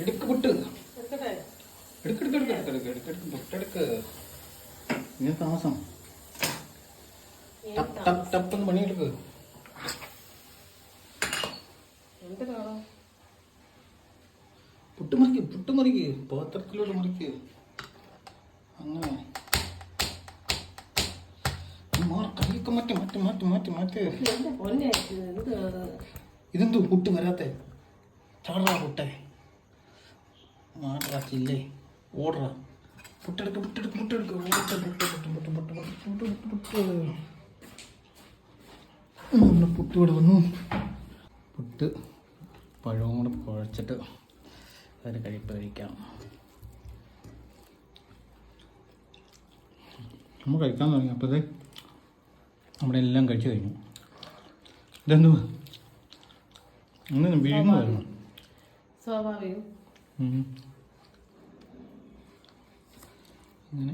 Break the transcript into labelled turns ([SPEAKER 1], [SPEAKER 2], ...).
[SPEAKER 1] എടുക്ക് പുട്ട് എടുക്കെടുക്ക് ഇങ്ങനെ താമസം ടപ്പെന്ന് പണിയെടുക്ക്. പുട്ട് മറിക്ക് പാത്രത്തിലോട്ട് മറിക്ക്. അങ്ങനെ കൈയൊക്കെ മാറ്റി. ഇതെന്തോ പുട്ട് വരാത്തെ? ചാടാ പുട്ടെ മാറാച്ചില്ലേ? ഓടറാ പുട്ടെടുക്ക്. നമ്മുടെ പുട്ട് ഇവിടെ വന്നു. പുട്ട് പഴവും കൂടെ കുഴച്ചിട്ട് അതിന് കഴിക്കാം. നമ്മൾ കഴിക്കാൻ തുടങ്ങി. അപ്പോഴത്തെ നമ്മുടെ എല്ലാം കഴിച്ചു കഴിഞ്ഞു. ഇതെന്തു അങ്ങനെ വീഴുന്നു
[SPEAKER 2] സ്വാഭാവികം.
[SPEAKER 1] അങ്ങനെ